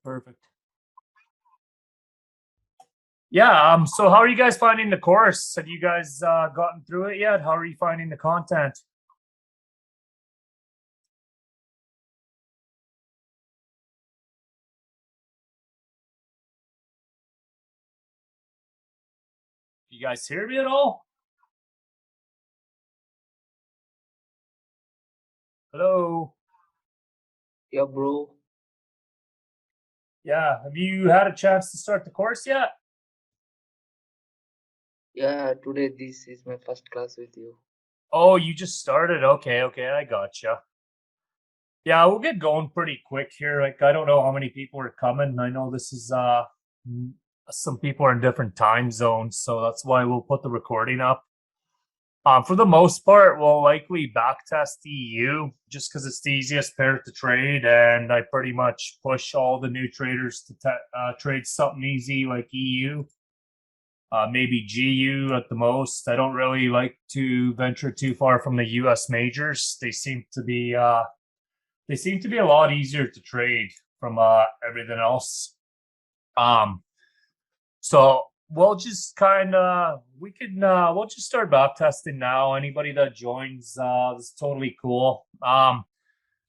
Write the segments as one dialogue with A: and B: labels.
A: Perfect. Yeah. So how are you guys finding the course? Have you guys gotten through it yet? How are you finding the content? You guys hear me at all? Hello.
B: Yeah, bro.
A: Yeah. Have you had a chance to start the course yet?
B: Yeah, today this is my first class with you.
A: Oh, you just started. Okay. Okay. I gotcha. Yeah, we'll get going pretty quick here. Like, I don't know how many people are coming. I know this is some people are in different time zones, so that's why we'll put the recording up. For the most part, we'll likely backtest EU just because it's the easiest pair to trade, and I pretty much push all the new traders to trade something easy like EU, maybe GU at the most. I don't really like to venture too far from the US majors. They seem to be a lot easier to trade from everything else. Um, so we'll just kind of we'll just start back testing now. Anybody that joins is totally cool.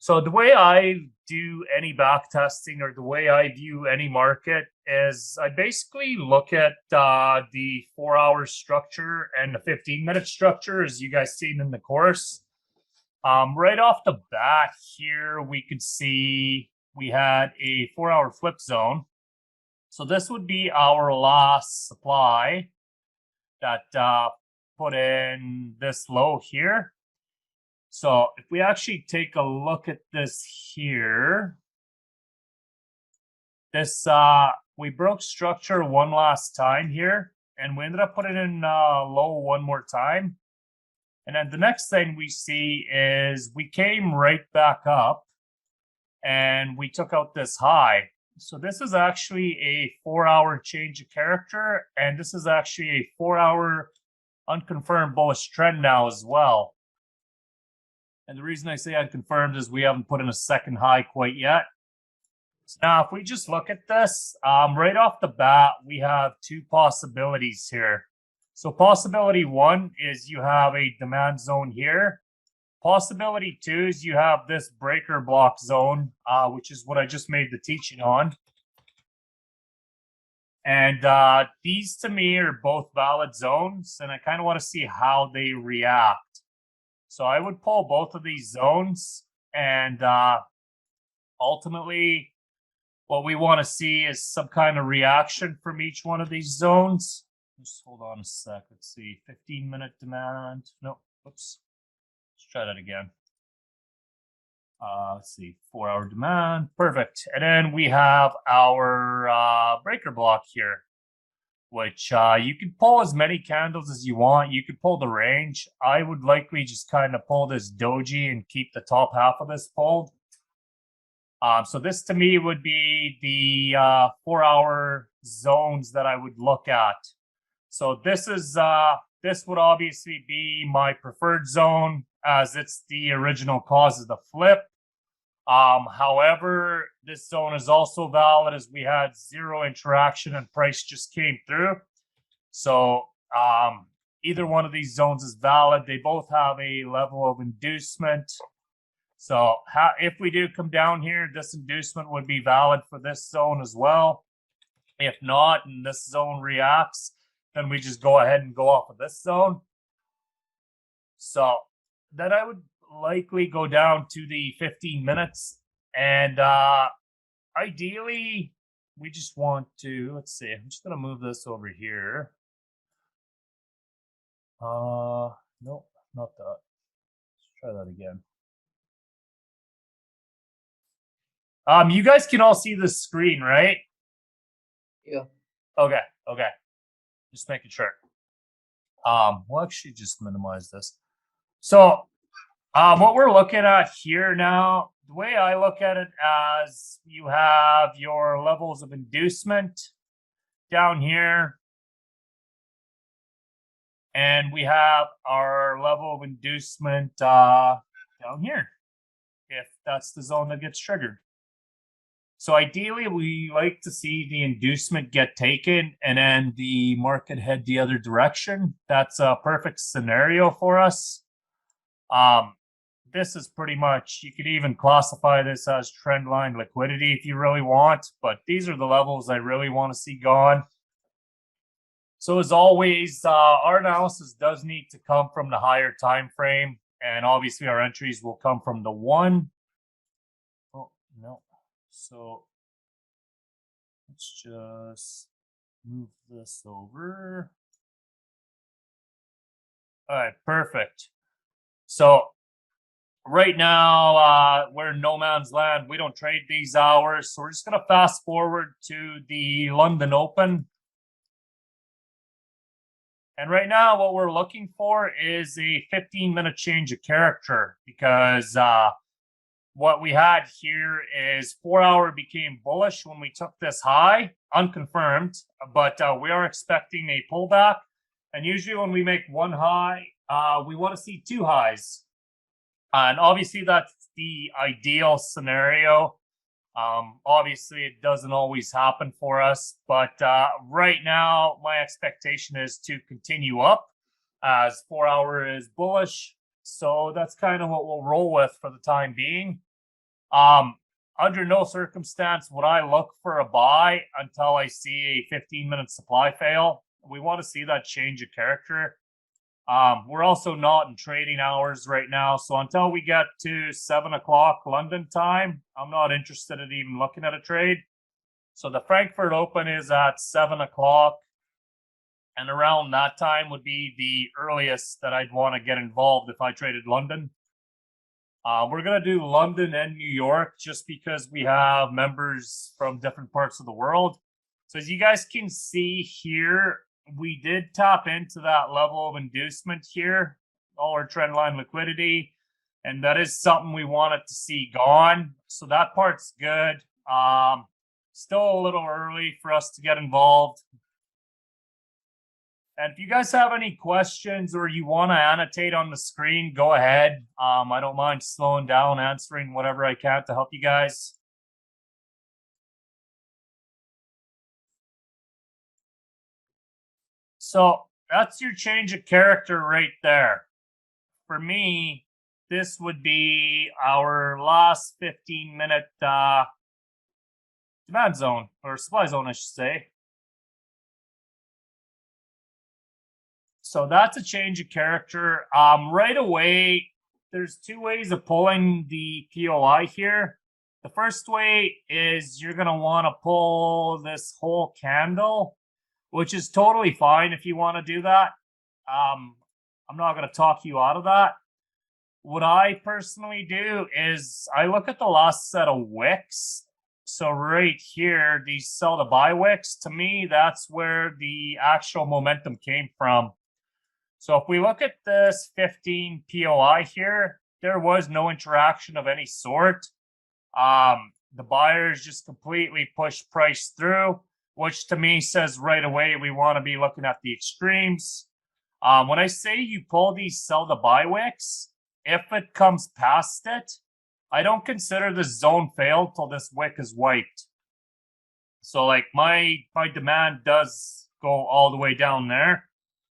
A: So the way I do any back testing or the way I view any market is I basically look at the 4 hour structure and the 15-minute structure as you guys seen in the course. Right off the bat here, we could see we had a 4 hour flip zone. So this would be our last supply that put in this low here. So if we actually take a look at this here, this we broke structure one last time here, and we ended up putting in low one more time. And then the next thing we see is we came right back up and we took out this high. So this is actually a 4 hour change of character, and this is actually a 4 hour unconfirmed bullish trend now as well. And the reason I say unconfirmed is we haven't put in a second high quite yet. So now, if we just look at this, right off the bat, we have two possibilities here. So possibility one is you have a demand zone here. Possibility two is you have this breaker block zone, which is what I just made the teaching on. And these to me are both valid zones, and I kind of want to see how they react. So I would pull both of these zones, and ultimately, what we want to see is some kind of reaction from each one of these zones. Just hold on a sec. Let's see. 15-minute demand. No, oops. Let's try that again. Let's see. 4 hour demand. Perfect. And then we have our breaker block here, which you can pull as many candles as you want. You could pull the range. I would likely just kind of pull this doji and keep the top half of this pulled. So this to me would be the 4 hour zones that I would look at. So this would obviously be my preferred zone as it's the original cause of the flip. However, this zone is also valid as we had zero interaction and price just came through. So either one of these zones is valid. They both have a level of inducement. So if we do come down here, this inducement would be valid for this zone as well. If not, and this zone reacts, then we just go ahead and go off of this zone. So then I would likely go down to the 15 minutes. And ideally, we just want to, let's see, I'm just going to move this over here. No, not that. Let's try that again. You guys can all see the screen, right?
B: Yeah.
A: Okay. Just making sure. We'll actually just minimize this. So, what we're looking at here now, the way I look at it as you have your levels of inducement down here, and we have our level of inducement down here, if that's the zone that gets triggered. So ideally, we like to see the inducement get taken and then the market head the other direction. That's a perfect scenario for us. This is pretty much, you could even classify this as trend line liquidity if you really want, but these are the levels I really want to see gone. So as always, our analysis does need to come from the higher time frame, and obviously our entries will come from the one. Oh, no. So let's just move this over. All right, perfect. So right now, we're in no man's land. We don't trade these hours. So we're just going to fast forward to the London Open. And right now, what we're looking for is a 15-minute change of character, because what we had here is 4-hour became bullish when we took this high, unconfirmed, but we are expecting a pullback. And usually when we make one high, we want to see two highs. And obviously that's the ideal scenario. Obviously it doesn't always happen for us, but right now my expectation is to continue up as 4-hour is bullish. So that's kind of what we'll roll with for the time being. Under no circumstance would I look for a buy until I see a 15-minute supply fail. We want to see that change of character. We're also not in trading hours right now, so until we get to 7 o'clock London time, I'm not interested in even looking at a trade. So the Frankfurt Open is at 7 o'clock, and around that time would be the earliest that I'd want to get involved if I traded London. We're going to do London and New York just because we have members from different parts of the world. So as you guys can see here, we did tap into that level of inducement here, all our trend line liquidity, and that is something we wanted to see gone. So that part's good. Still a little early for us to get involved. And if you guys have any questions or you want to annotate on the screen, go ahead. I don't mind slowing down, answering whatever I can to help you guys. So that's your change of character right there. For me, this would be our last 15-minute demand zone, or supply zone, I should say. So that's a change of character. Right away, there's two ways of pulling the POI here. The first way is you're going to want to pull this whole candle, which is totally fine if you want to do that. I'm not going to talk you out of that. What I personally do is I look at the last set of wicks. So right here, these sell to buy wicks, to me, that's where the actual momentum came from. So if we look at this 15 POI here, there was no interaction of any sort. The buyers just completely pushed price through, which to me says right away we want to be looking at the extremes. When I say you pull these sell to buy wicks, if it comes past it, I don't consider this zone failed till this wick is wiped. So like my demand does go all the way down there.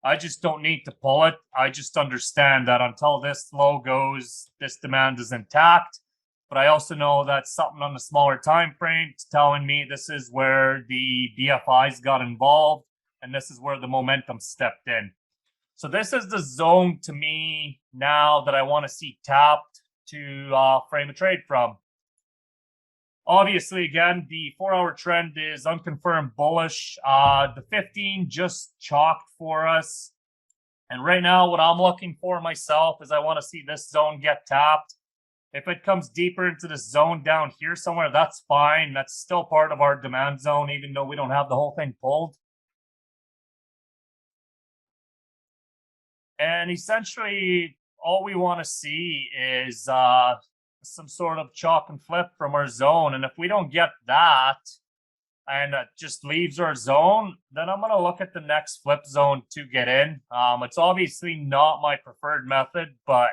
A: I just don't need to pull it. I just understand that until this low goes, this demand is intact. But I also know that something on the smaller time frame is telling me this is where the BFIs got involved and this is where the momentum stepped in. So this is the zone to me now that I want to see tapped to frame a trade from. Obviously, again, the 4-hour trend is unconfirmed bullish. The 15 just chalked for us. And right now, what I'm looking for myself is I want to see this zone get tapped. If it comes deeper into this zone down here somewhere, that's fine. That's still part of our demand zone, even though we don't have the whole thing pulled. And essentially, all we want to see is some sort of chalk and flip from our zone. And if we don't get that and it just leaves our zone, then I'm going to look at the next flip zone to get in. It's obviously not my preferred method, but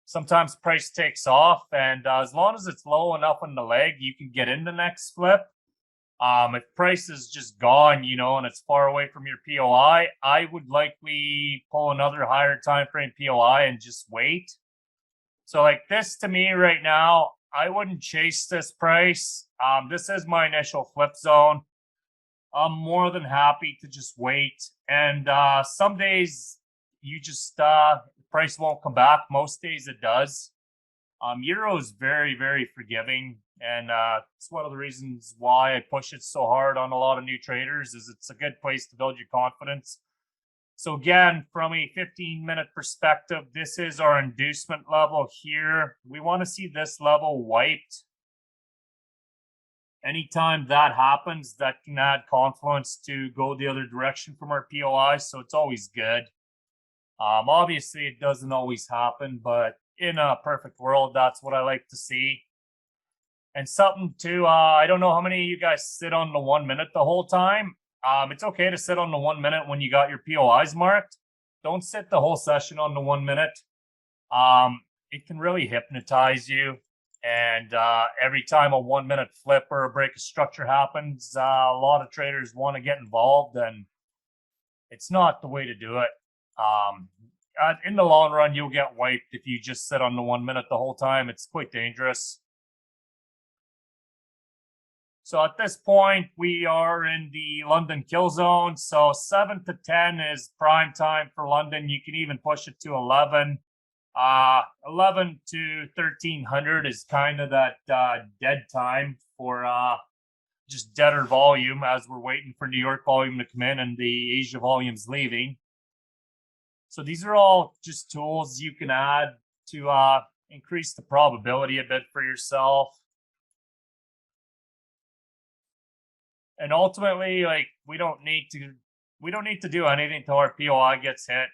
A: sometimes price takes off, and as long as it's low enough on the leg, you can get in the next flip. If price is just gone, and it's far away from your POI, I would likely pull another higher time frame POI and just wait. So like this to me right now, I wouldn't chase this price. This is my initial flip zone. I'm more than happy to just wait. And some days you just the price won't come back. Most days it does. Euro is very, very forgiving, and it's one of the reasons why I push it so hard on a lot of new traders. Is it's a good place to build your confidence. So again, from a 15-minute perspective, this is our inducement level here. We want to see this level wiped. Anytime that happens, that can add confluence to go the other direction from our POI, so it's always good. Obviously, it doesn't always happen, but in a perfect world, that's what I like to see. And something too, I don't know how many of you guys sit on the 1 minute the whole time. It's okay to sit on the 1 minute when you got your POIs marked. Don't sit the whole session on the 1 minute. It can really hypnotize you. And every time a 1 minute flip or a break of structure happens, a lot of traders want to get involved, and it's not the way to do it. In the long run, you'll get wiped if you just sit on the 1 minute the whole time. It's quite dangerous. So at this point, we are in the London kill zone. So 7 to 10 is prime time for London. You can even push it to 11. 11 to 1300 is kind of that dead time for just deader volume as we're waiting for New York volume to come in and the Asia volume's leaving. So these are all just tools you can add to increase the probability a bit for yourself. And ultimately, like we don't need to do anything till our POI gets hit.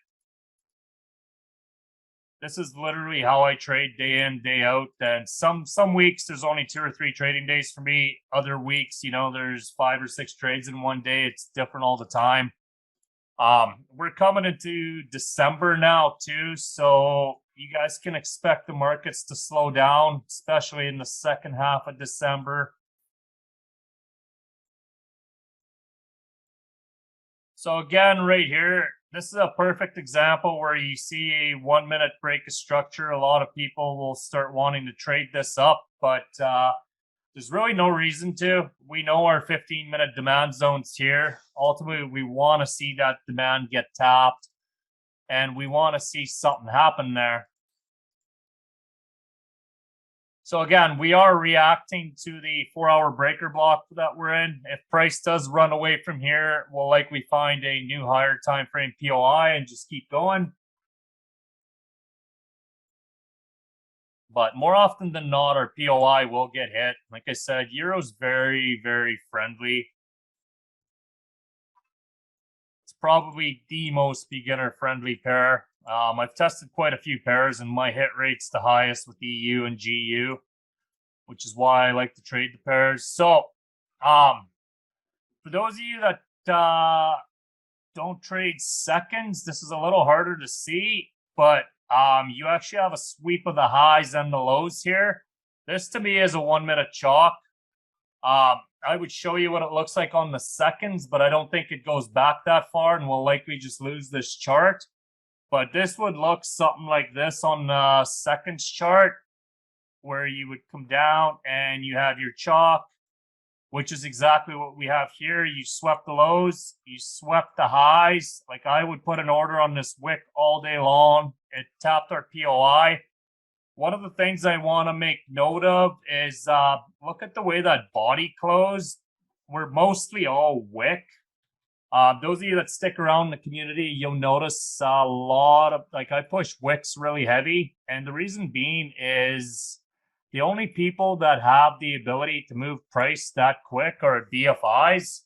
A: This is literally how I trade day in, day out. And some weeks there's only 2 or 3 trading days for me. Other weeks, there's 5 or 6 trades in one day. It's different all the time. We're coming into December now too, so you guys can expect the markets to slow down, especially in the second half of December. So again, right here, this is a perfect example where you see a 1 minute break of structure. A lot of people will start wanting to trade this up, but there's really no reason to. We know our 15-minute demand zone's here. Ultimately, we want to see that demand get tapped, and we want to see something happen there. So again, we are reacting to the 4-hour breaker block that we're in. If price does run away from here, we'll likely find a new higher time frame POI and just keep going. But more often than not, our POI will get hit. Like I said, Euro's very, very friendly. It's probably the most beginner-friendly pair. I've tested quite a few pairs, and my hit rate's the highest with EU and GU, which is why I like to trade the pairs. So, for those of you that don't trade seconds, this is a little harder to see, but you actually have a sweep of the highs and the lows here. This to me is a 1 minute chalk. I would show you what it looks like on the seconds, but I don't think it goes back that far, and we'll likely just lose this chart. But this would look something like this on the seconds chart, where you would come down and you have your chalk, which is exactly what we have here. You swept the lows, you swept the highs. Like I would put an order on this wick all day long. It tapped our POI. One of the things I want to make note of is look at the way that body closed. We're mostly all wick. Those of you that stick around the community, you'll notice a lot of, I push wicks really heavy. And the reason being is the only people that have the ability to move price that quick are DFIs.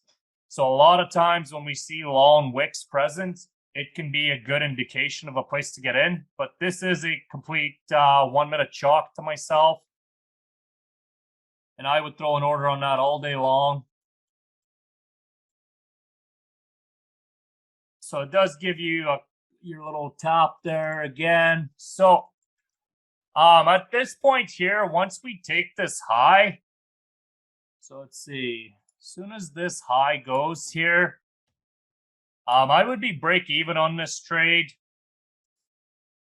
A: So a lot of times when we see long wicks present, it can be a good indication of a place to get in. But this is a complete 1 minute chalk to myself. And I would throw an order on that all day long. So it does give you your little tap there again. So At this point here, once we take this high, so let's see, as soon as this high goes here, I would be break even on this trade.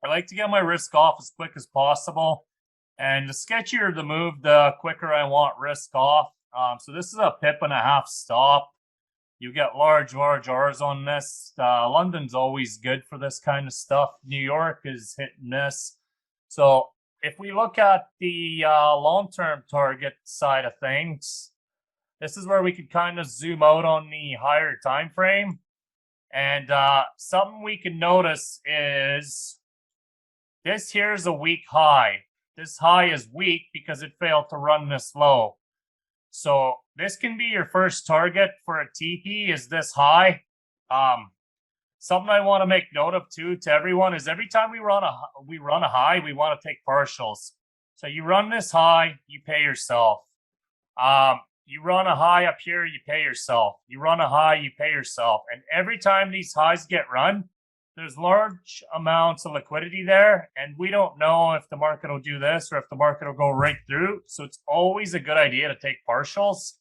A: I like to get my risk off as quick as possible. And the sketchier the move, the quicker I want risk off. So this is a pip and a half stop. You get large R's on this. London's always good for this kind of stuff. New York is hit and miss. So if we look at the long-term target side of things, this is where we could kind of zoom out on the higher time frame. And something we can notice is this here is a weak high. This high is weak because it failed to run this low. So this can be your first target for a TP is this high. Something I want to make note of too to everyone is every time we run a high, we want to take partials. So you run this high, you pay yourself. You run a high up here, you pay yourself. You run a high, you pay yourself. And every time these highs get run, there's large amounts of liquidity there, and we don't know if the market will do this or if the market will go right through. So it's always a good idea to take partials.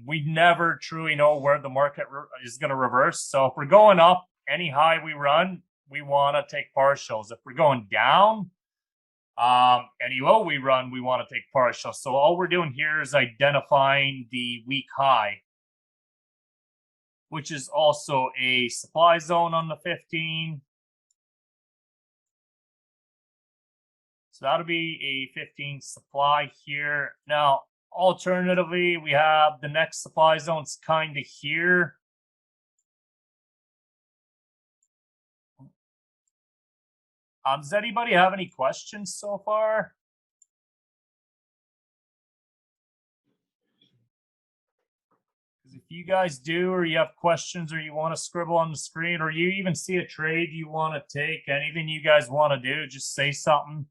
A: We never truly know where the market is going to reverse. So if we're going up, any high we run, we want to take partials. If we're going down, any low we run, we want to take partials. So all we're doing here is identifying the weak high, which is also a supply zone on the 15. So that'll be a 15 supply here. Now, alternatively, we have the next supply zone's kind of here. Does anybody have any questions so far? If you guys do, or you have questions, or you want to scribble on the screen, or you even see a trade you want to take, anything you guys want to do, just say something.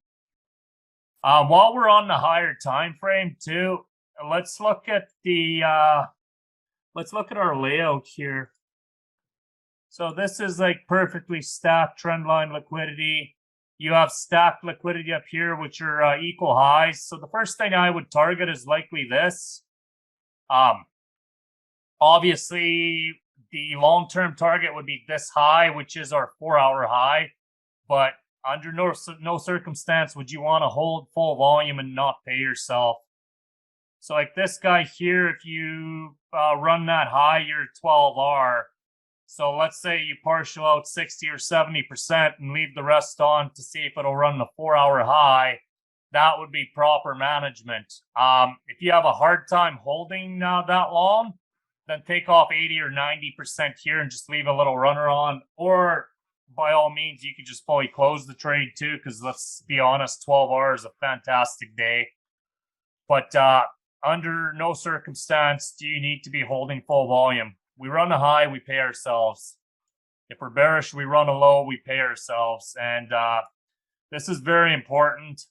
A: While we're on the higher time frame too, let's look at the let's look at our layout here. So this is like perfectly stacked trend line liquidity. You have stacked liquidity up here, which are equal highs. So the first thing I would target is likely this. Obviously, the long-term target would be this high, which is our 4-hour high. But under no circumstance would you want to hold full volume and not pay yourself. So like this guy here, if you run that high, you're 12R. So let's say you partial out 60 or 70% and leave the rest on to see if it'll run the 4-hour high. That would be proper management. If you have a hard time holding that long, then take off 80 or 90% here and just leave a little runner on. Or by all means, you could just fully close the trade too, because let's be honest, 12R is a fantastic day. But under no circumstance do you need to be holding full volume. We run a high, we pay ourselves. If we're bearish, we run a low, we pay ourselves. And this is very important.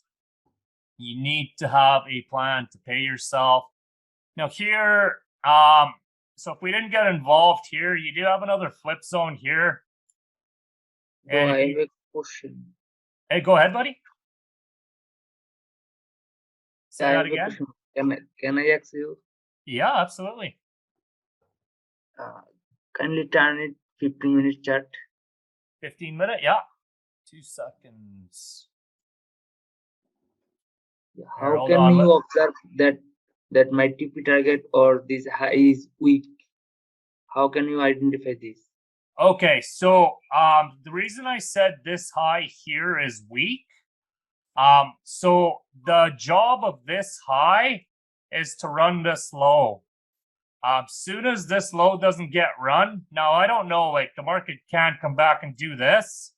A: You need to have a plan to pay yourself. Now here, so if we didn't get involved here, you do have another flip zone here.
B: And I have a question.
A: Hey, go ahead, buddy.
B: Say that again. Can I ask you?
A: Yeah, absolutely.
B: Kindly turn it 15-minute chart.
A: 15-minute, yeah. 2 seconds.
B: How can you observe that my TP target or this high is weak? How can you identify this?
A: Okay, so the reason I said this high here is weak, so the job of this high is to run this low. Soon as this low doesn't get run, now I don't know, like the market can come back and do this,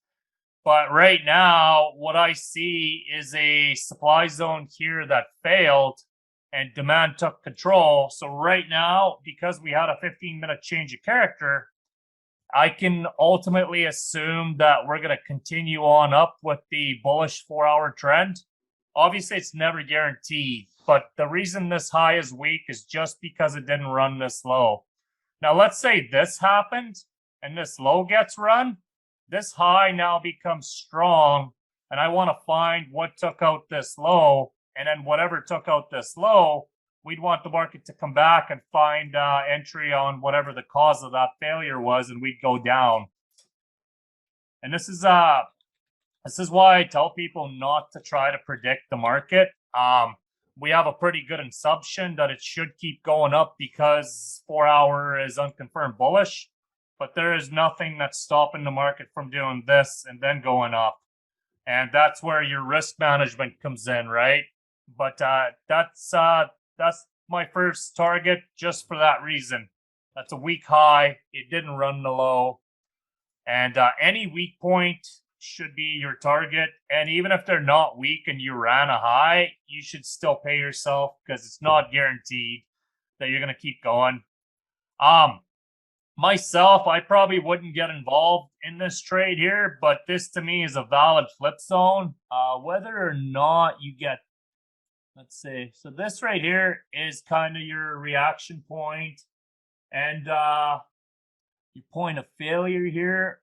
A: but right now what I see is a supply zone here that failed and demand took control. So right now, because we had a 15-minute change of character, I can ultimately assume that we're going to continue on up with the bullish 4-hour trend. Obviously, it's never guaranteed, but the reason this high is weak is just because it didn't run this low. Now, let's say this happened and this low gets run. This high now becomes strong and I want to find what took out this low, and then whatever took out this low, we'd want the market to come back and find entry on whatever the cause of that failure was, and we'd go down. And this is why I tell people not to try to predict the market. We have a pretty good assumption that it should keep going up because 4 hour is unconfirmed bullish, but there is nothing that's stopping the market from doing this and then going up. And that's where your risk management comes in, right? But that's my first target just for that reason. That's a weak high. It didn't run the low. And any weak point should be your target. And even if they're not weak and you ran a high, you should still pay yourself because it's not guaranteed that you're going to keep going. Myself, I probably wouldn't get involved in this trade here, but this to me is a valid flip zone. Whether or not you get, let's see, so this right here is kind of your reaction point and your point of failure here.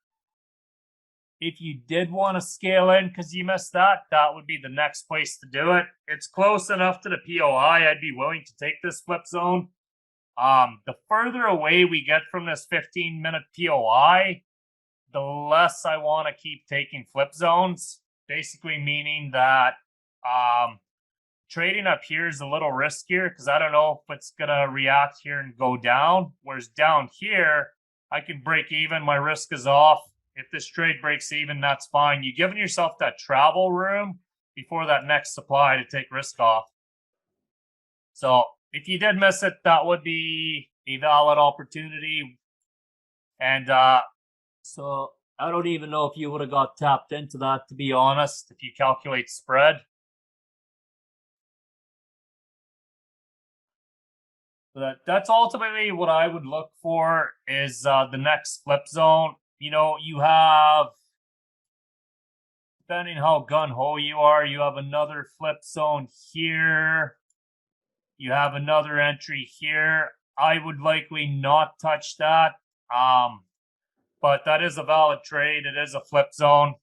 A: If you did want to scale in because you missed that, that would be the next place to do it. It's close enough to the POI. I'd be willing to take this flip zone. The further away we get from this 15-minute POI, the less I want to keep taking flip zones. Basically meaning that trading up here is a little riskier because I don't know if it's going to react here and go down. Whereas down here, I can break even. My risk is off. If this trade breaks even, that's fine. You're giving yourself that travel room before that next supply to take risk off. So if you did miss it, that would be a valid opportunity. And so I don't even know if you would have got tapped into that, to be honest, if you calculate spread. But that's ultimately what I would look for is the next flip zone. You know, you have, depending how gun-ho you are, you have another flip zone here. You have another entry here. I would likely not touch that. But that is a valid trade. It is a flip zone.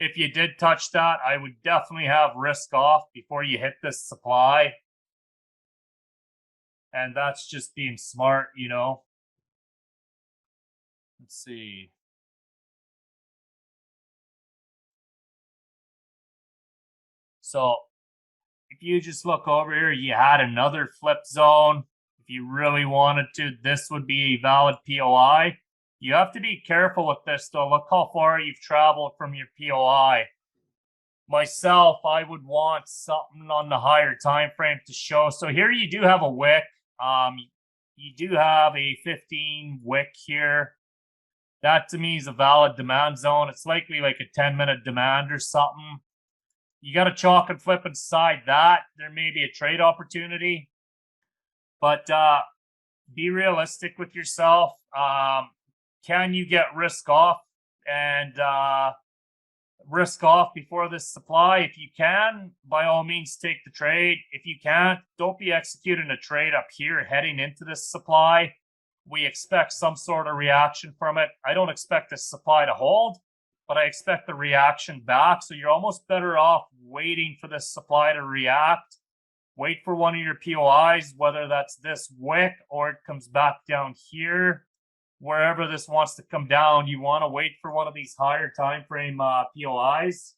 A: If you did touch that, I would definitely have risk off before you hit this supply. And that's just being smart, you know. Let's see. So if you just look over here, you had another flip zone. If you really wanted to, this would be a valid POI. You have to be careful with this, though. Look how far you've traveled from your POI. Myself, I would want something on the higher time frame to show. So here you do have a wick. You do have a 15 wick here. That to me is a valid demand zone. It's likely like a 10-minute demand or something. You got to chalk and flip inside that. There may be a trade opportunity. But be realistic with yourself. Can you get risk off and risk off before this supply? If you can, by all means, take the trade. If you can't, don't be executing a trade up here heading into this supply. We expect some sort of reaction from it. I don't expect this supply to hold, but I expect the reaction back. So you're almost better off waiting for this supply to react. Wait for one of your POIs, whether that's this wick or it comes back down here. Wherever this wants to come down, you want to wait for one of these higher time frame POIs.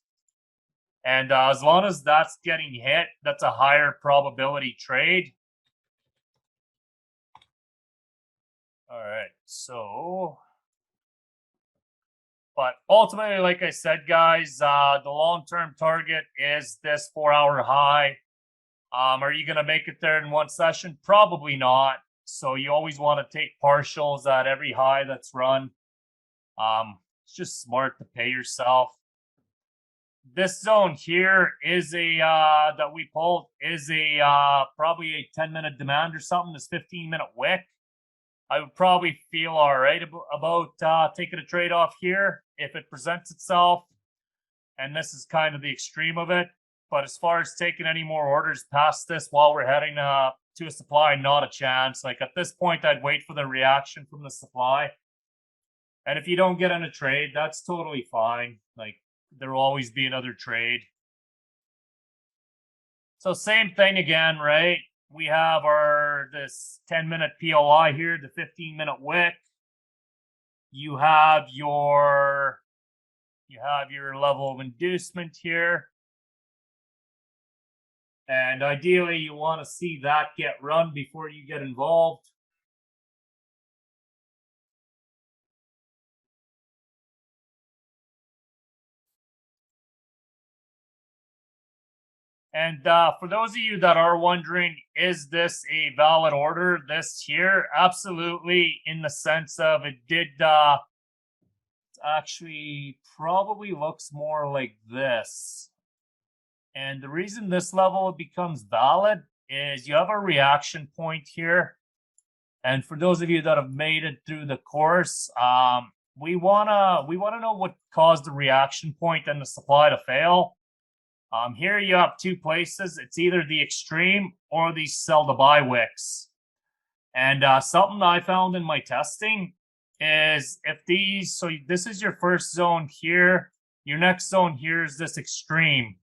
A: And as long as that's getting hit, that's a higher probability trade. All right, so, but ultimately, like I said, guys, the long-term target is this 4-hour high. Are you going to make it there in one session? Probably not. So you always want to take partials at every high that's run. It's just smart to pay yourself. This zone here is a that we pulled is a probably a 10-minute demand or something. This 15-minute wick. I would probably feel all right about taking a trade off here if it presents itself. And this is kind of the extreme of it. But as far as taking any more orders past this while we're heading to a supply, not a chance. Like at this point, I'd wait for the reaction from the supply. And if you don't get in a trade, that's totally fine. Like there will always be another trade. So same thing again, right? We have this 10-minute POI here, the 15-minute wick. You have your level of inducement here. And ideally, you want to see that get run before you get involved. And for those of you that are wondering, is this a valid order? This here, absolutely, in the sense of it did actually probably looks more like this. And the reason this level becomes valid is you have a reaction point here. And for those of you that have made it through the course, we wanna know what caused the reaction point and the supply to fail. Here you have two places. It's either the extreme or the sell to buy wicks. And something I found in my testing is if these, so this is your first zone here, your next zone here is this extreme.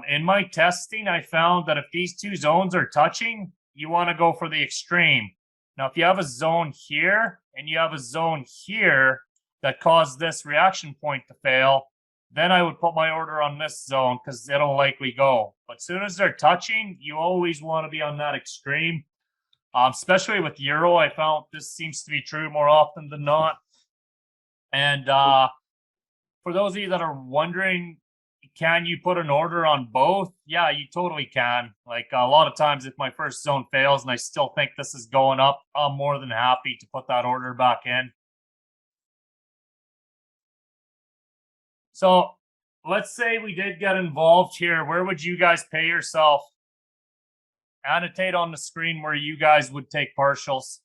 A: In my testing, I found that if these two zones are touching, you want to go for the extreme. Now, if you have a zone here and you have a zone here that caused this reaction point to fail, then I would put my order on this zone because it'll likely go. But as soon as they're touching, you always want to be on that extreme. Especially with Euro, I found this seems to be true more often than not. And for those of you that are wondering, can you put an order on both? Yeah, you totally can. Like a lot of times if my first zone fails and I still think this is going up, I'm more than happy to put that order back in. So let's say we did get involved here. Where would you guys pay yourself? Annotate on the screen where you guys would take partials.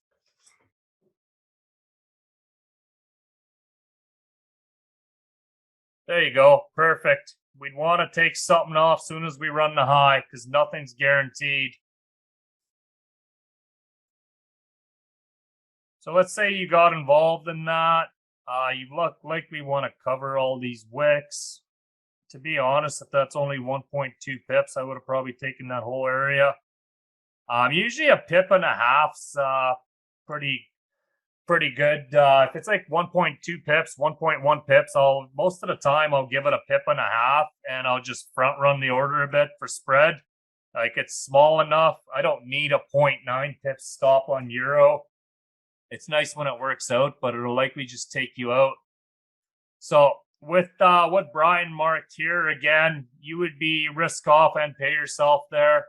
A: There you go. Perfect. We'd want to take something off as soon as we run the high because nothing's guaranteed. So let's say you got involved in that. You likely want to cover all these wicks. To be honest, if that's only 1.2 pips, I would have probably taken that whole area. Usually a pip and a half's pretty good. If it's like 1.2 pips, 1.1 pips, most of the time I'll give it a pip and a half and I'll just front run the order a bit for spread. Like it's small enough. I don't need a 0.9 pips stop on Euro. It's nice when it works out, but it'll likely just take you out. So with what Brian marked here, again, you would be risk off and pay yourself there.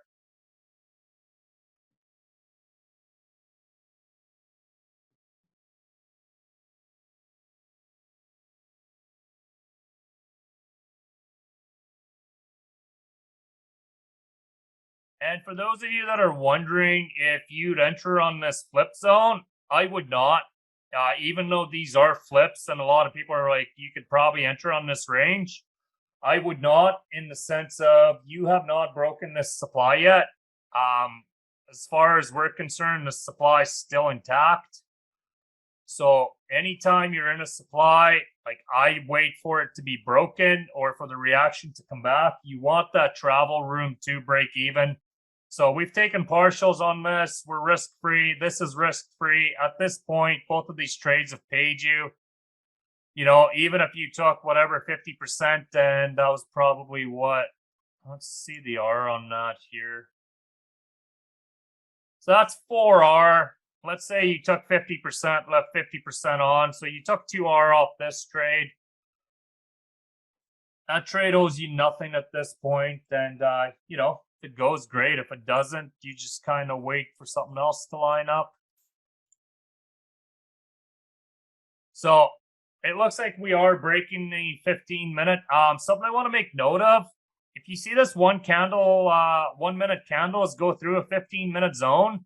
A: And for those of you that are wondering if you'd enter on this flip zone, I would not. Even though these are flips and a lot of people are like, you could probably enter on this range. I would not, in the sense of you have not broken this supply yet. As far as we're concerned, the supply is still intact. So anytime you're in a supply, like I wait for it to be broken or for the reaction to come back, you want that travel room to break even. So we've taken partials on this. We're risk-free. This is risk-free. At this point, both of these trades have paid you. You know, even if you took whatever 50%, and that was probably what, let's see the R on that here. So that's 4R. Let's say you took 50%, left 50% on. So you took 2R off this trade. That trade owes you nothing at this point. And, you know, if it goes, great. If it doesn't, you just kind of wait for something else to line up. So it looks like we are breaking the 15-minute. Something I want to make note of. If you see this one candle, 1 minute candles go through a 15-minute zone,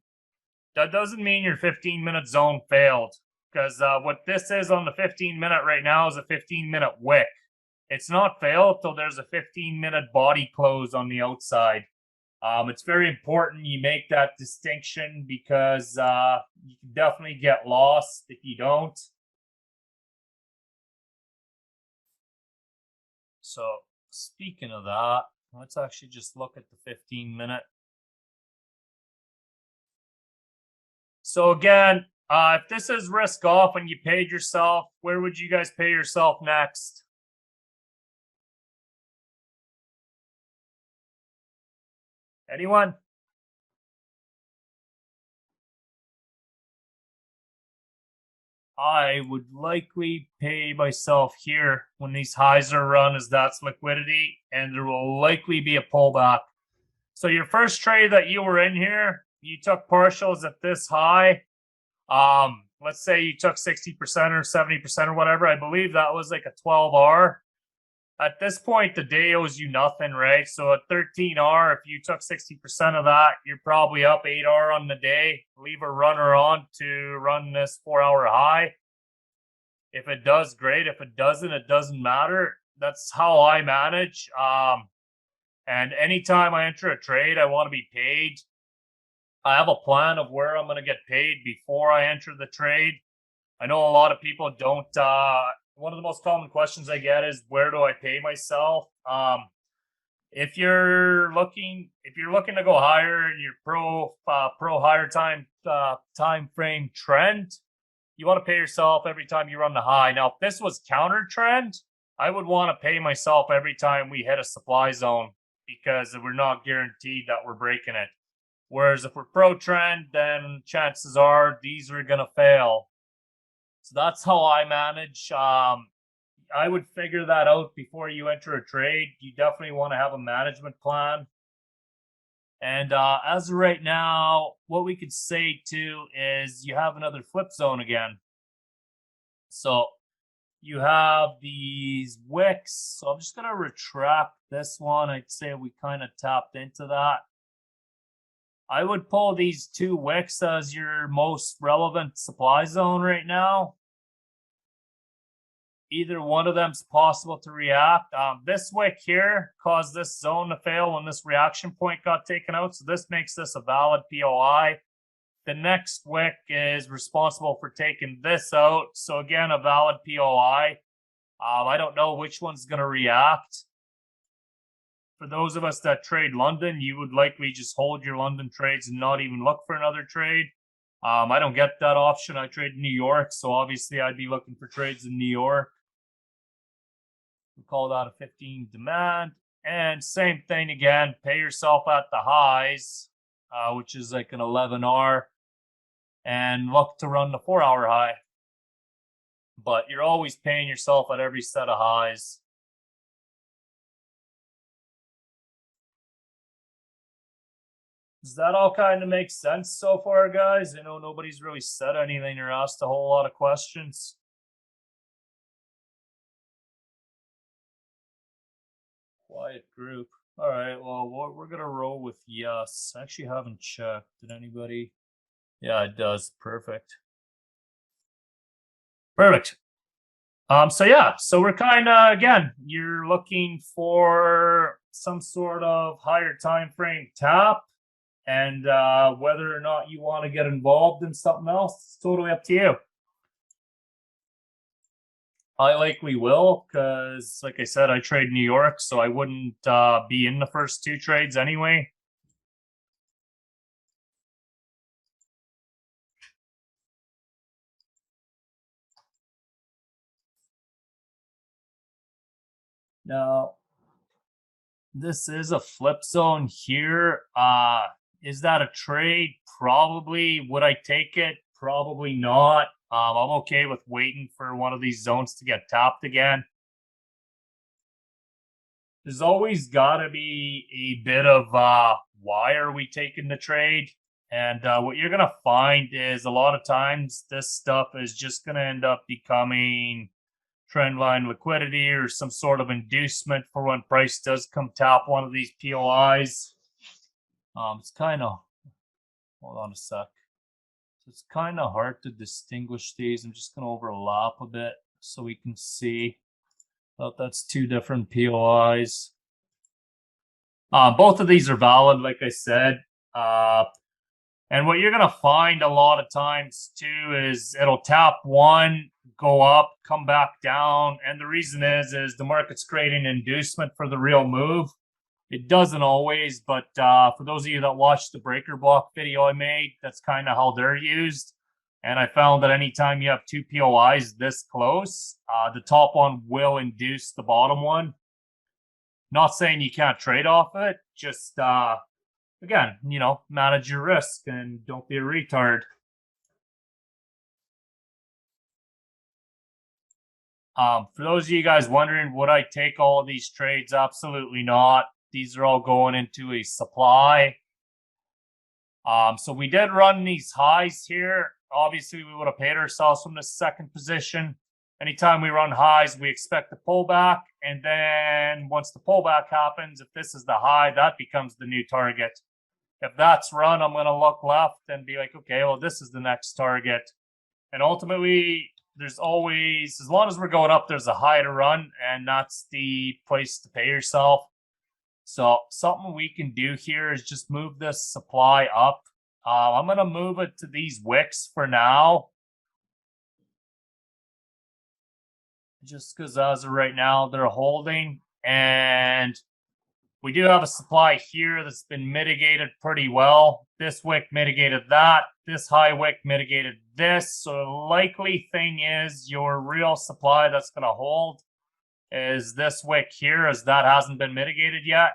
A: that doesn't mean your 15-minute zone failed. Because what this is on the 15-minute right now is a 15-minute wick. It's not failed till there's a 15-minute body close on the outside. It's very important you make that distinction because you can definitely get lost if you don't. So speaking of that, let's actually just look at the 15-minute. So again, if this is risk off and you paid yourself, where would you guys pay yourself next? Anyone? I would likely pay myself here when these highs are run, as that's liquidity, and there will likely be a pullback. So your first trade that you were in here, you took partials at this high. Let's say you took 60% or 70% or whatever. I believe that was like a 12R. At this point, the day owes you nothing, right? So at 13R, if you took 60% of that, you're probably up 8R on the day. Leave a runner on to run this 4-hour high. If it does, great. If it doesn't, it doesn't matter. That's how I manage. And anytime I enter a trade, I want to be paid. I have a plan of where I'm going to get paid before I enter the trade. I know a lot of people don't. One of the most common questions I get is, where do I pay myself? If you're looking to go higher, you're pro higher time frame trend, you want to pay yourself every time you run the high. Now, if this was counter trend, I would want to pay myself every time we hit a supply zone, because we're not guaranteed that we're breaking it. Whereas if we're pro trend, then chances are these are going to fail. So that's how I manage. I would figure that out before you enter a trade. You definitely want to have a management plan. And as of right now, what we could say too is you have another flip zone again. So you have these wicks. So I'm just going to retract this one. I'd say we kind of tapped into that. I would pull these two wicks as your most relevant supply zone right now. Either one of them is possible to react. This wick here caused this zone to fail when this reaction point got taken out. So this makes this a valid POI. The next wick is responsible for taking this out. So again, a valid POI. I don't know which one's going to react. For those of us that trade London, you would likely just hold your London trades and not even look for another trade. I don't get that option. I trade in New York, so obviously I'd be looking for trades in New York. We call that a 15 demand. And same thing again, pay yourself at the highs, which is like an 11R, and look to run the 4-hour high. But you're always paying yourself at every set of highs. Does that all kind of make sense so far, guys? I know nobody's really said anything or asked a whole lot of questions. Quiet group. All right, well, we're going to roll with yes. I actually haven't checked. Did anybody? Yeah, it does. Perfect. Perfect. So yeah, so we're kind of, again, you're looking for some sort of higher time frame tap. And whether or not you want to get involved in something else, it's totally up to you. I likely will, because like I said, I trade New York, so I wouldn't be in the first two trades anyway. Now, this is a flip zone here. Is that a trade? Probably. Would I take it? Probably not. I'm okay with waiting for one of these zones to get tapped again. There's always got to be a bit of why are we taking the trade? And what you're going to find is a lot of times this stuff is just going to end up becoming trendline liquidity or some sort of inducement for when price does come tap one of these POIs. It's kind of, hold on a sec. It's kind of hard to distinguish these. I'm just going to overlap a bit so we can see that that's two different POIs. Both of these are valid, like I said. And what you're going to find a lot of times too is it'll tap one go up, come back down. And the reason is the market's creating an inducement for the real move. It doesn't always, but for those of you that watched the breaker block video I made, that's kind of how they're used. And I found that anytime you have two POIs this close, the top one will induce the bottom one. Not saying you can't trade off it, just again, manage your risk and don't be a retard. For those of you guys wondering, would I take all of these trades? Absolutely not. These are all going into a supply. So we did run these highs here. Obviously, we would have paid ourselves from the second position. Anytime we run highs, we expect the pullback. And then once the pullback happens, if this is the high, that becomes the new target. If that's run, I'm going to look left and be like, okay, well, this is the next target. And ultimately, there's always, as long as we're going up, there's a high to run, and that's the place to pay yourself. So something we can do here is just move this supply up. I'm going to move it to these wicks for now. Just because as of right now, they're holding. And we do have a supply here that's been mitigated pretty well. This wick mitigated that. This high wick mitigated this. So the likely thing is your real supply that's going to hold is this wick here, as that hasn't been mitigated yet.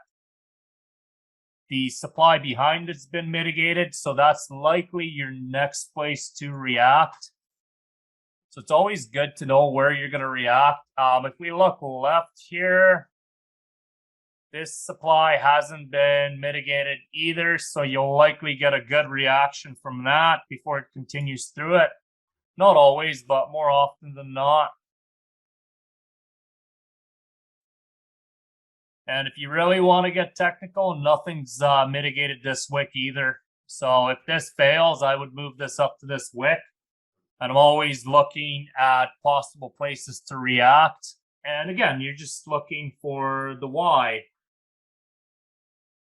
A: The supply behind it's been mitigated, so that's likely your next place to react. So it's always good to know where you're going to react. If we look left here, this supply hasn't been mitigated either, so you'll likely get a good reaction from that before it continues through it. Not always, but more often than not. And if you really want to get technical, nothing's mitigated this wick either. So if this fails, I would move this up to this wick. And I'm always looking at possible places to react. And again, you're just looking for the Y.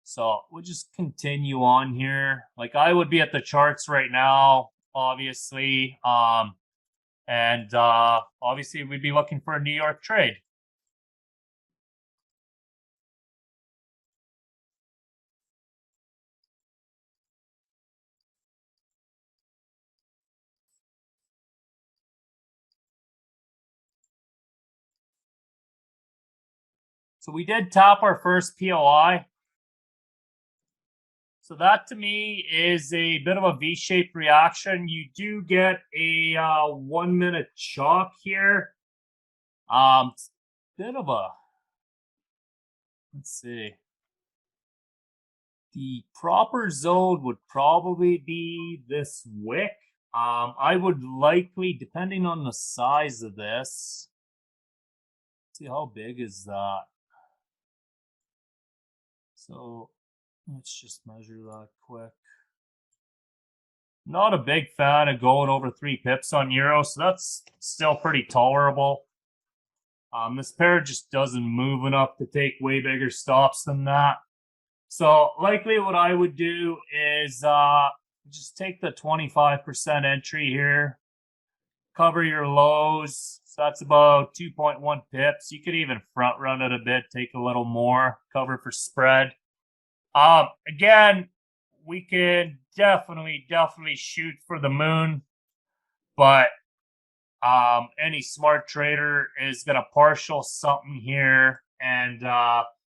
A: So we'll just continue on here. Like I would be at the charts right now, obviously. And obviously we'd be looking for a New York trade. So we did tap our first POI. So that to me is a bit of a V-shaped reaction. You do get a 1 minute shock here. It's a bit of a, let's see. The proper zone would probably be this wick. I would likely, depending on the size of this, see how big is that. So let's just measure that quick. Not a big fan of going over 3 pips on euro, so that's still pretty tolerable. This pair just doesn't move enough to take way bigger stops than that. So likely what I would do is just take the 25% entry here, cover your lows. So that's about 2.1 pips. You could even front run it a bit, take a little more, cover for spread. Again, we can definitely shoot for the moon, but any smart trader is going to partial something here. And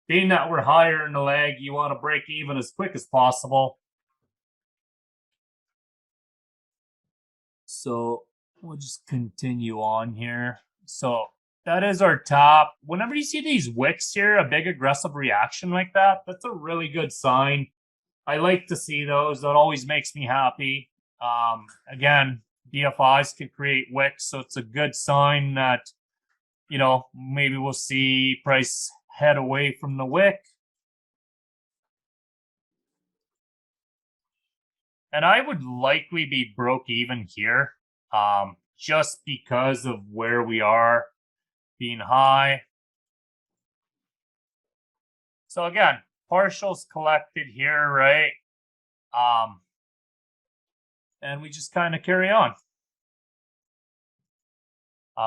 A: being that we're higher in the leg, you want to break even as quick as possible. So we'll just continue on here. So that is our top. Whenever you see these wicks here, a big aggressive reaction like that, that's a really good sign. I like to see those. That always makes me happy. Again, DFIs can create wicks, so it's a good sign that, maybe we'll see price head away from the wick. And I would likely be broke even here, just because of where we are being high. So again, partials collected here, right? And we just kind of carry on.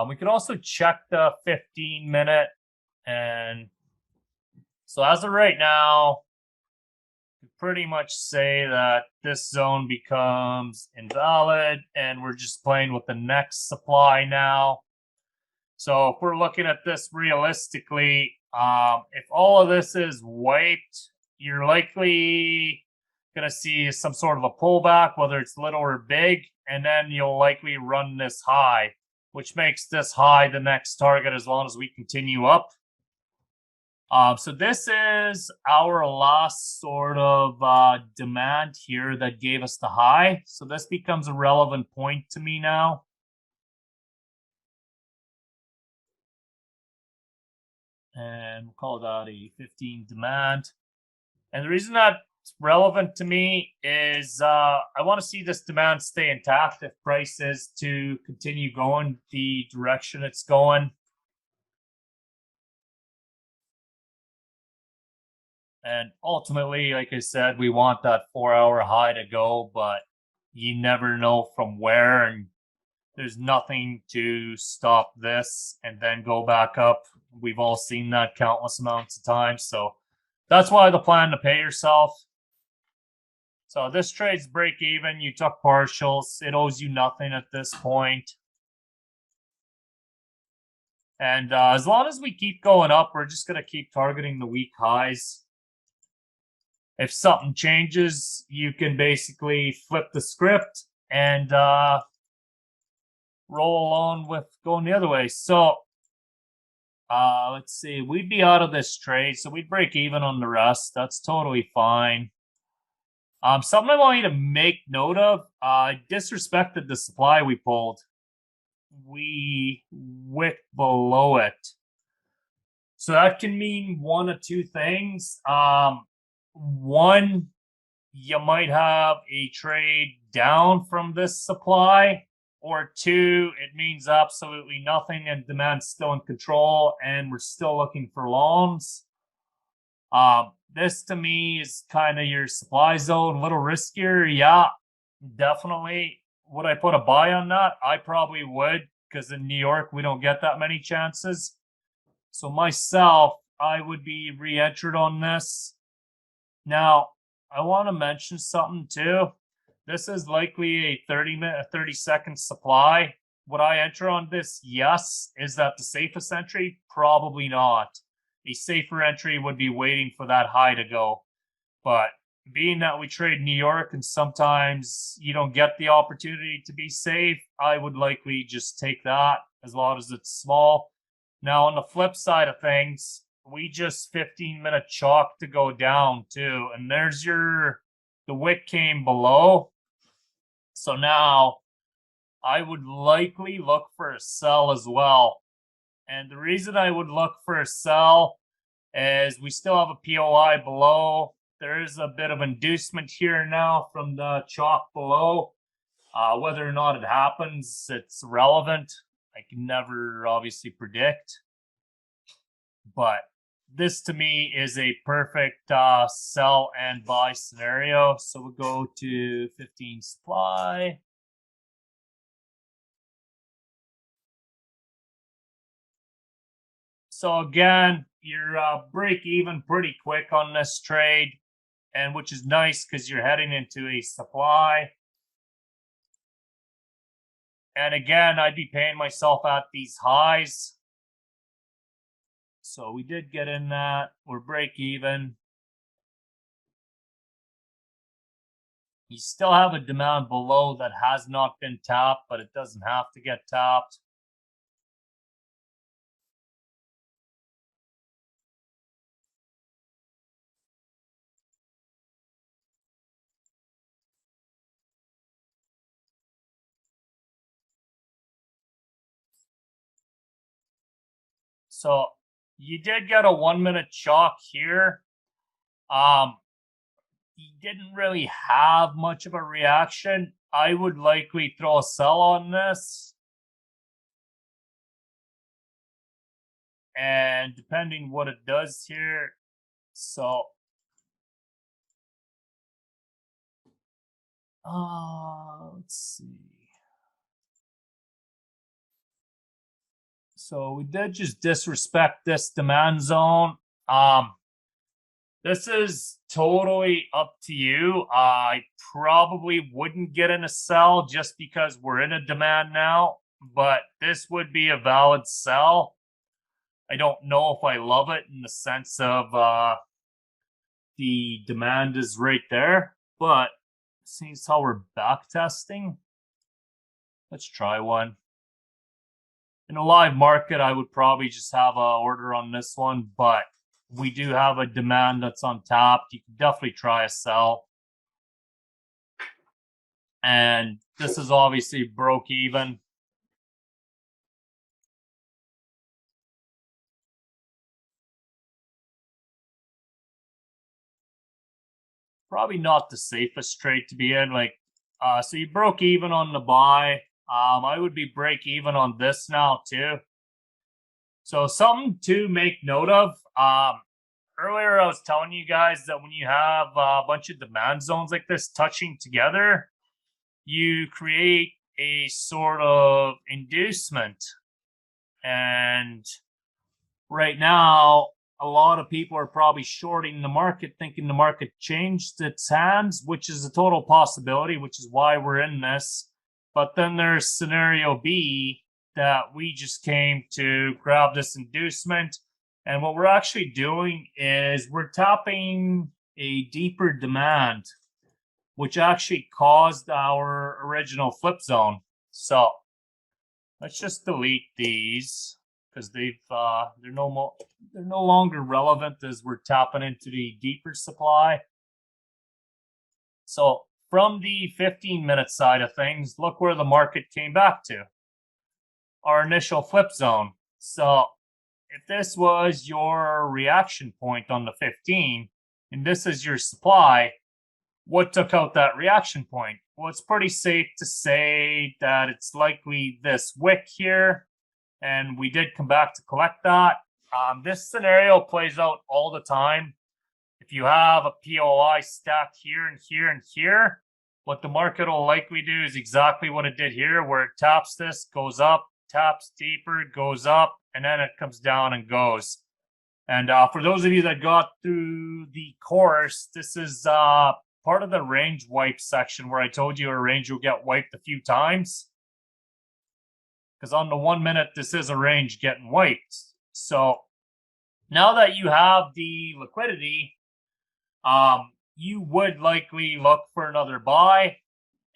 A: We can also check the 15-minute. And so as of right now, we pretty much say that this zone becomes invalid and we're just playing with the next supply now. So if we're looking at this realistically, if all of this is wiped, you're likely going to see some sort of a pullback, whether it's little or big, and then you'll likely run this high, which makes this high the next target as long as we continue up. So this is our last sort of demand here that gave us the high. So this becomes a relevant point to me now. And we'll call that a 15 demand. And the reason that's relevant to me is I want to see this demand stay intact if price is to continue going the direction it's going. And ultimately, like I said, we want that 4-hour high to go, but you never know from where, and there's nothing to stop this and then go back up. We've all seen that countless amounts of times. So that's why the plan to pay yourself. So this trade's break even. You took partials. It owes you nothing at this point. And as long as we keep going up, we're just going to keep targeting the weak highs. If something changes, you can basically flip the script and roll on with going the other way. So let's see, we'd be out of this trade, so we'd break even on the rest. That's totally fine. Something I want you to make note of, I disrespected the supply we pulled. We wicked below it. So that can mean one of two things. One, you might have a trade down from this supply, or two, it means absolutely nothing and demand's still in control and we're still looking for longs. This to me is kind of your supply zone, a little riskier. Yeah, definitely. Would I put a buy on that? I probably would, because in New York, we don't get that many chances. So myself, I would be re-entered on this. Now, I want to mention something too. This is likely a 30-second supply. Would I enter on this? Yes. Is that the safest entry? Probably not. A safer entry would be waiting for that high to go. But being that we trade New York and sometimes you don't get the opportunity to be safe, I would likely just take that as long as it's small. Now, on the flip side of things, we just 15-minute chalk to go down too. And there's the wick came below. So now I would likely look for a sell as well. And the reason I would look for a sell is we still have a POI below. There is a bit of inducement here now from the chalk below. Whether or not it happens, it's relevant. I can never obviously predict. But this to me is a perfect sell and buy scenario. So we'll go to 15 supply. So again, you're break even pretty quick on this trade, and which is nice because you're heading into a supply. And again, I'd be paying myself at these highs. So we did get in that. We're break even. You still have a demand below that has not been tapped, but it doesn't have to get tapped. So you did get a 1-minute chalk here. He didn't really have much of a reaction. I would likely throw a sell on this. And depending what it does here, so let's see. So we did just disrespect this demand zone. This is totally up to you. I probably wouldn't get in a sell just because we're in a demand now, but this would be a valid sell. I don't know if I love it in the sense of the demand is right there, but seeing how we're back testing, let's try one. In a live market, I would probably just have an order on this one, but we do have a demand that's on top. You can definitely try a sell. And this is obviously broke even. Probably not the safest trade to be in. Like, so you broke even on the buy. I would be break even on this now too. So something to make note of. Earlier I was telling you guys that when you have a bunch of demand zones like this touching together, you create a sort of inducement. And right now, a lot of people are probably shorting the market, thinking the market changed its hands, which is a total possibility, which is why we're in this. But then there's scenario B that we just came to grab this inducement. And what we're actually doing is we're tapping a deeper demand, which actually caused our original flip zone. So let's just delete these because they're no longer relevant as we're tapping into the deeper supply. So from the 15-minute side of things, look where the market came back to. Our initial flip zone. So if this was your reaction point on the 15, and this is your supply, what took out that reaction point? Well, it's pretty safe to say that it's likely this wick here, and we did come back to collect that. This scenario plays out all the time. If you have a POI stacked here and here and here, what the market will likely do is exactly what it did here, where it taps this, goes up, taps deeper, goes up, and then it comes down and goes. And for those of you that got through the course, this is part of the range wipe section where I told you a range will get wiped a few times. Because on the 1 minute, this is a range getting wiped. So now that you have the liquidity, you would likely look for another buy.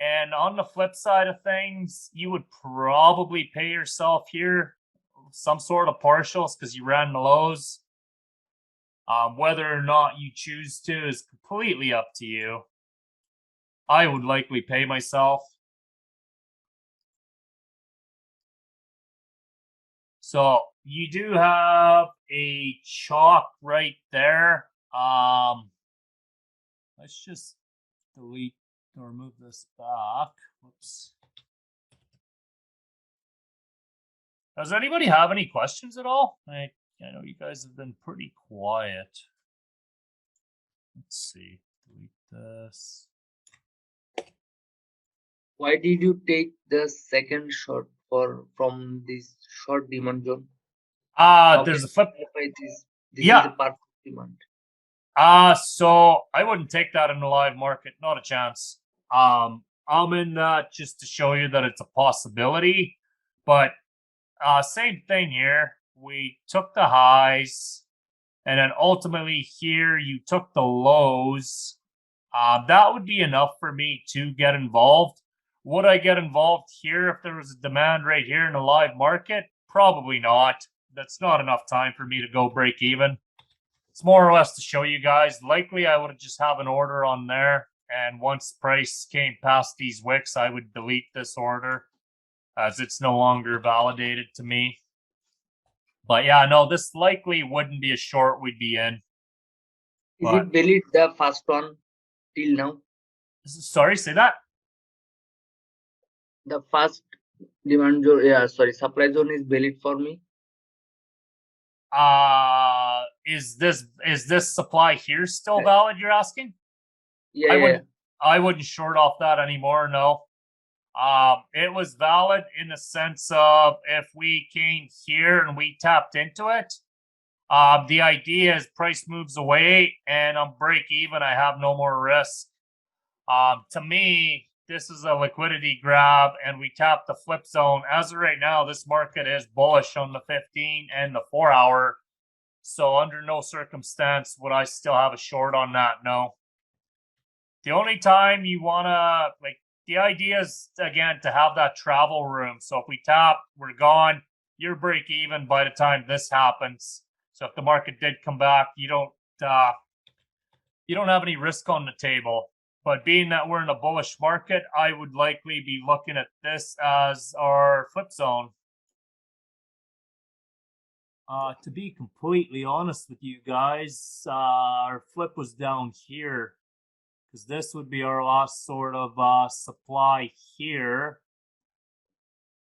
A: And on the flip side of things, you would probably pay yourself here some sort of partials because you ran the lows. Whether or not you choose to is completely up to you. I would likely pay myself. So you do have a chalk right there. Let's just delete or move this back. Whoops. Does anybody have any questions at all? I know you guys have been pretty quiet. Let's see. Delete this.
B: Why did you take the second shot from this short demand zone?
A: There's a flip.
B: This is a perfect demand.
A: So I wouldn't take that in the live market. Not a chance. I'm in that just to show you that it's a possibility. But same thing here. We took the highs, and then ultimately here you took the lows. That would be enough for me to get involved. Would I get involved here if there was a demand right here in the live market? Probably not. That's not enough time for me to go break even. It's more or less to show you guys. Likely I would just have an order on there, and once price came past these wicks, I would delete this order as it's no longer validated to me. But yeah, no, this likely wouldn't be a short we'd be in.
B: Is it valid, the first one, till now?
A: Sorry, say that?
B: The first demand zone, supply zone is valid for me.
A: Is this supply here still valid, you're asking?
B: Yeah,
A: I wouldn't short off that anymore, no. It was valid in the sense of if we came here and we tapped into it, the idea is price moves away and on break even, I have no more risk. To me, this is a liquidity grab and we tap the flip zone. As of right now, this market is bullish on the 15 and the 4 hour. So under no circumstance would I still have a short on that. No. The only time you want to, like, the idea is, again, to have that travel room. So if we tap, we're gone. You're break even by the time this happens. So if the market did come back, you don't have any risk on the table. But being that we're in a bullish market, I would likely be looking at this as our flip zone. To be completely honest with you guys, our flip was down here because this would be our last sort of supply here.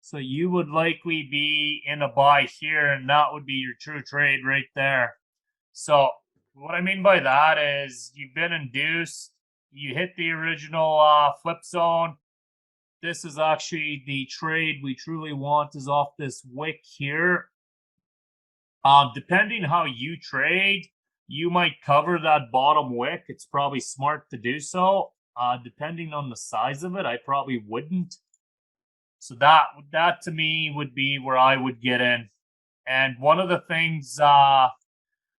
A: So you would likely be in a buy here, and that would be your true trade right there. So what I mean by that is you've been induced, you hit the original flip zone. This is actually the trade we truly want is off this wick here. Depending how you trade, you might cover that bottom wick. It's probably smart to do so. Depending on the size of it, I probably wouldn't. So that to me would be where I would get in. And one of the things,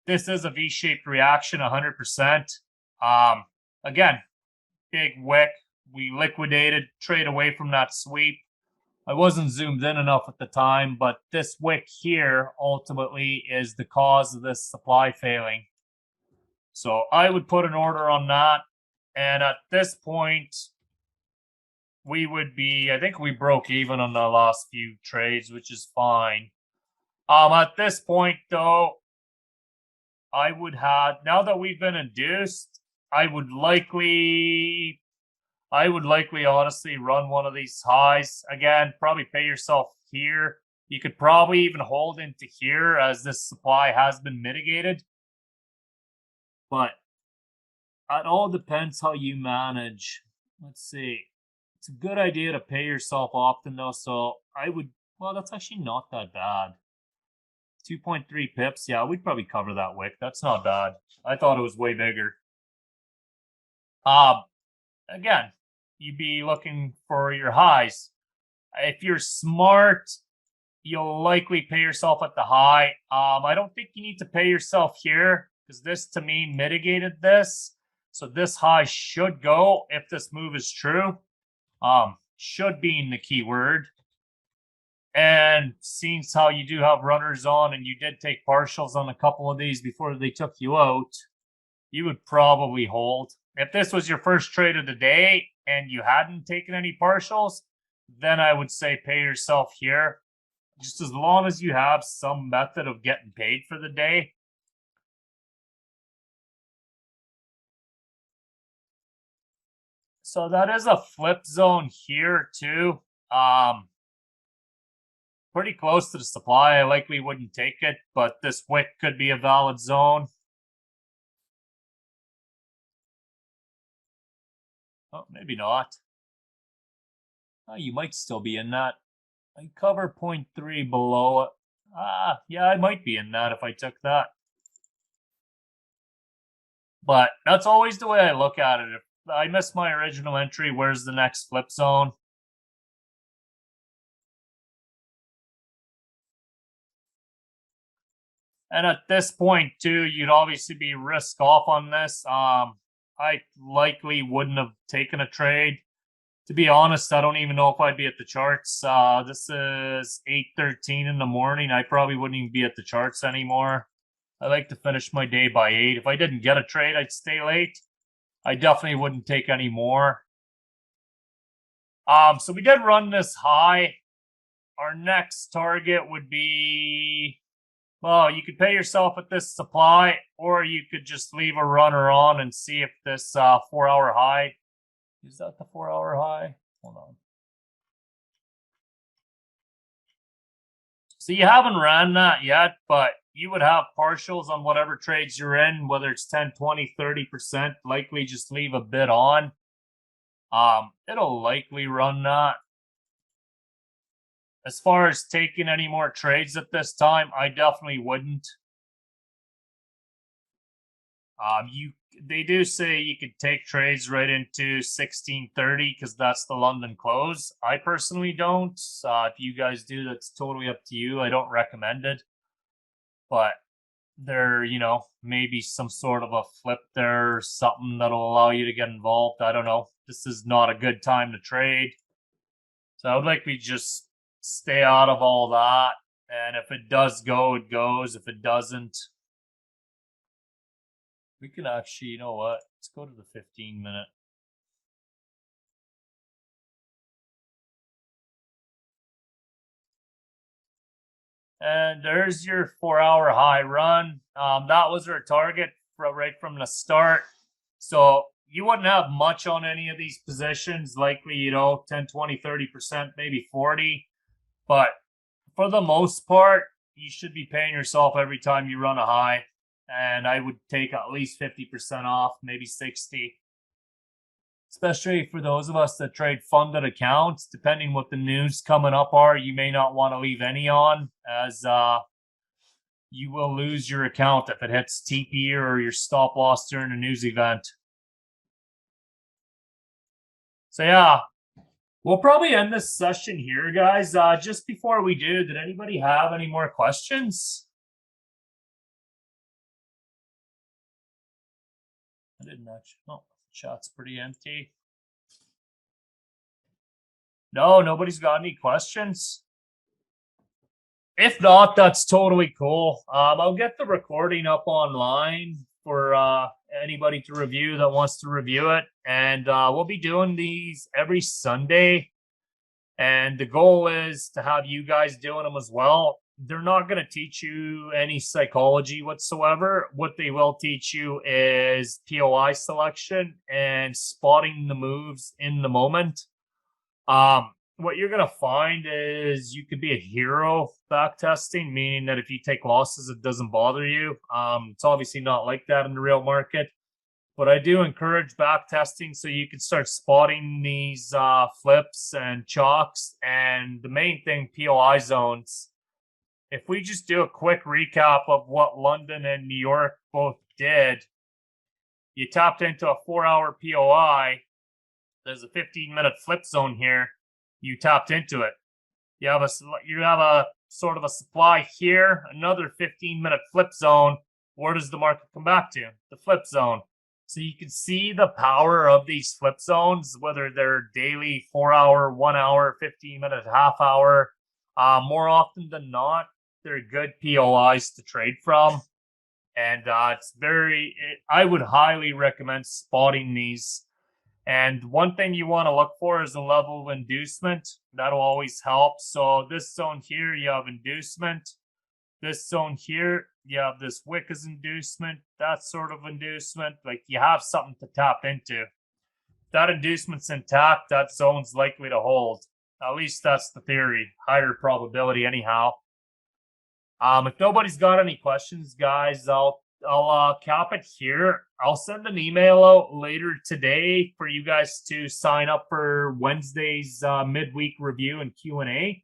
A: this is a V-shaped reaction, 100%. Again, big wick. We liquidated, trade away from that sweep. I wasn't zoomed in enough at the time, but this wick here ultimately is the cause of this supply failing. So I would put an order on that. And at this point, we would be, I think we broke even on the last few trades, which is fine. At this point, though, I would have, now that we've been induced, I would likely honestly run one of these highs. Again, probably pay yourself here. You could probably even hold into here as this supply has been mitigated. But it all depends how you manage. Let's see. It's a good idea to pay yourself often though. So I would, well, that's actually not that bad. 2.3 pips. Yeah, we'd probably cover that wick. That's not bad. I thought it was way bigger. Again, you'd be looking for your highs. If you're smart, you'll likely pay yourself at the high. I don't think you need to pay yourself here because this to me mitigated this. So this high should go if this move is true. Should being the key word. And seeing how you do have runners on and you did take partials on a couple of these before they took you out, you would probably hold. If this was your first trade of the day and you hadn't taken any partials, then I would say pay yourself here. Just as long as you have some method of getting paid for the day. So that is a flip zone here too. Pretty close to the supply. I likely wouldn't take it, but this wick could be a valid zone. Oh, maybe not. Oh, you might still be in that. I cover 0.3 below it. Yeah, I might be in that if I took that. But that's always the way I look at it. If I miss my original entry, where's the next flip zone? And at this point, too, you'd obviously be risk off on this. I likely wouldn't have taken a trade. To be honest, I don't even know if I'd be at the charts. This is 8:13 in the morning. I probably wouldn't even be at the charts anymore. I like to finish my day by 8. If I didn't get a trade, I'd stay late. I definitely wouldn't take any more. So we did run this high. Our next target would be, well, you could pay yourself at this supply, or you could just leave a runner on and see if this 4-hour high, is that the 4-hour high? Hold on. So you haven't ran that yet, but you would have partials on whatever trades you're in, whether it's 10, 20, 30%, likely just leave a bit on. It'll likely run that. As far as taking any more trades at this time, I definitely wouldn't. They do say you could take trades right into 1630 because that's the London close. I personally don't. If you guys do, that's totally up to you. I don't recommend it, but there, maybe some sort of a flip there or something that'll allow you to get involved. I don't know. This is not a good time to trade. So I would like we just stay out of all that. And if it does go, it goes. If it doesn't, we can actually, you know what? Let's go to the 15-minute. And there's your 4-hour high run. That was our target right from the start. So you wouldn't have much on any of these positions, likely, 10, 20, 30%, maybe 40. But for the most part, you should be paying yourself every time you run a high. And I would take at least 50% off, maybe 60. Especially for those of us that trade funded accounts, depending what the news coming up are, you may not want to leave any on, as you will lose your account if it hits TP or your stop loss during a news event. So yeah, we'll probably end this session here, guys. Just before we do, did anybody have any more questions? I didn't actually. Oh, chat's pretty empty. No, nobody's got any questions. If not, that's totally cool. I'll get the recording up online for anybody to review that wants to review it. And we'll be doing these every Sunday. And the goal is to have you guys doing them as well. They're not going to teach you any psychology whatsoever. What they will teach you is POI selection and spotting the moves in the moment. What you're going to find is you could be a hero back testing, meaning that if you take losses, it doesn't bother you. It's obviously not like that in the real market, but I do encourage back testing so you can start spotting these flips and chalks. And the main thing, POI zones. If we just do a quick recap of what London and New York both did, you tapped into a 4-hour POI. There's a 15-minute flip zone here. You tapped into it. You have a sort of a supply here, another 15-minute flip zone. Where does the market come back to? The flip zone. So you can see the power of these flip zones, whether they're daily, 4-hour, 1 hour, 15-minute, half hour. More often than not, they're good POIs to trade from. And I would highly recommend spotting these. And one thing you want to look for is a level of inducement. That'll always help. So this zone here, you have inducement. This zone here, you have this wick as inducement, that sort of inducement. Like you have something to tap into. If that inducement's intact, that zone's likely to hold. At least that's the theory. Higher probability anyhow. If nobody's got any questions, guys, I'll cap it here. I'll send an email out later today for you guys to sign up for Wednesday's midweek review and Q&A.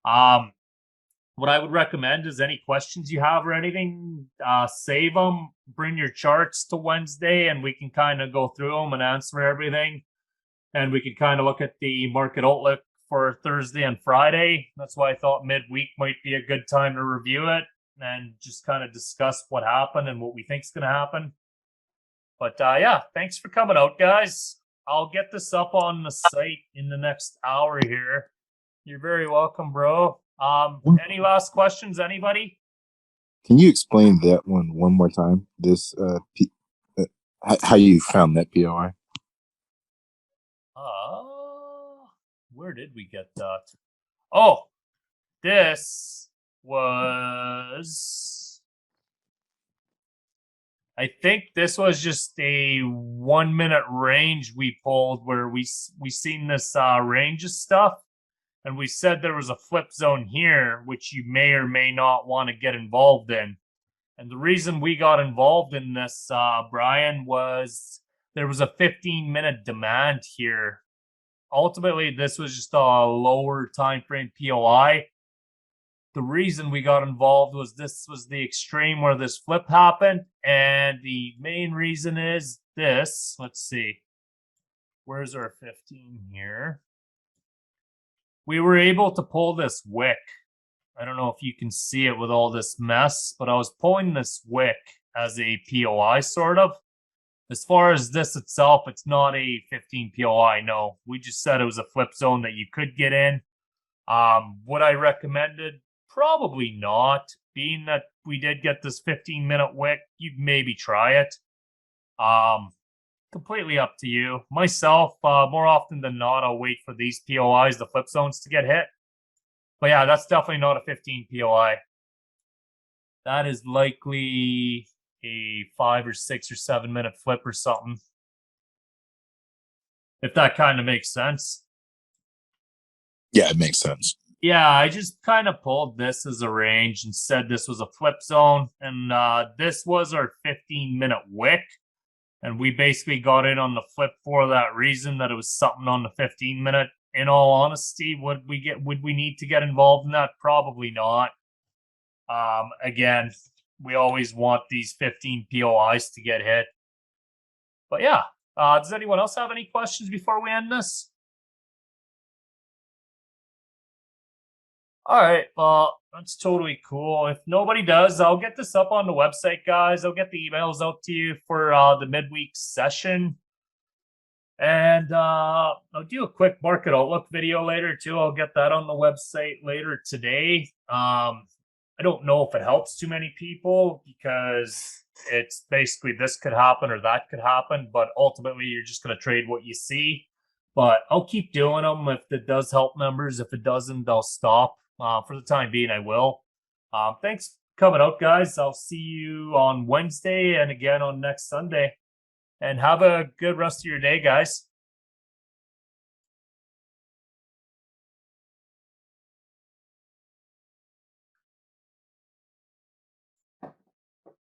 A: What I would recommend is any questions you have or anything, save them, bring your charts to Wednesday, and we can kind of go through them and answer everything. And we can kind of look at the market outlook for Thursday and Friday. That's why I thought midweek might be a good time to review it and just kind of discuss what happened and what we think is going to happen. But yeah, thanks for coming out, guys. I'll get this up on the site in the next hour here. You're very welcome, bro. Any last questions, anybody?
C: Can you explain that one more time? This how you found that POI?
A: Where did we get that? Oh, this was, I think this was just a 1 minute range we pulled where we seen this range of stuff, and we said there was a flip zone here which you may or may not want to get involved in. And the reason we got involved in this, Brian, was there was a 15-minute demand here ultimately, this was just a lower time frame POI. The reason we got involved was this was the extreme where this flip happened, and the main reason is this. Let's see. Where's our 15 here? We were able to pull this wick. I don't know if you can see it with all this mess, but I was pulling this wick as a POI, sort of. As far as this itself, it's not a 15 POI, no. We just said it was a flip zone that you could get in. Would I recommend it? Probably not. Being that we did get this 15-minute wick, you'd maybe try it. Completely up to you. Myself, more often than not, I'll wait for these POIs, the flip zones, to get hit. But yeah, that's definitely not a 15 POI. That is likely a 5 or 6 or 7 minute flip or something. If that kind of makes sense.
C: Yeah, it makes sense.
A: Yeah, I just kind of pulled this as a range and said this was a flip zone. And this was our 15-minute wick. And we basically got in on the flip for that reason, that it was something on the 15-minute. In all honesty, would we need to get involved in that? Probably not. Again, we always want these 15 POIs to get hit. But yeah, does anyone else have any questions before we end this? All right, well, that's totally cool. If nobody does, I'll get this up on the website, guys. I'll get the emails out to you for the midweek session. And I'll do a quick market outlook video later, too. I'll get that on the website later today. I don't know if it helps too many people because it's basically this could happen or that could happen, but ultimately you're just going to trade what you see. But I'll keep doing them if it does help members. If it doesn't, I'll stop. For the time being, I will. Thanks for coming out, guys. I'll see you on Wednesday and again on next Sunday. And have a good rest of your day, guys.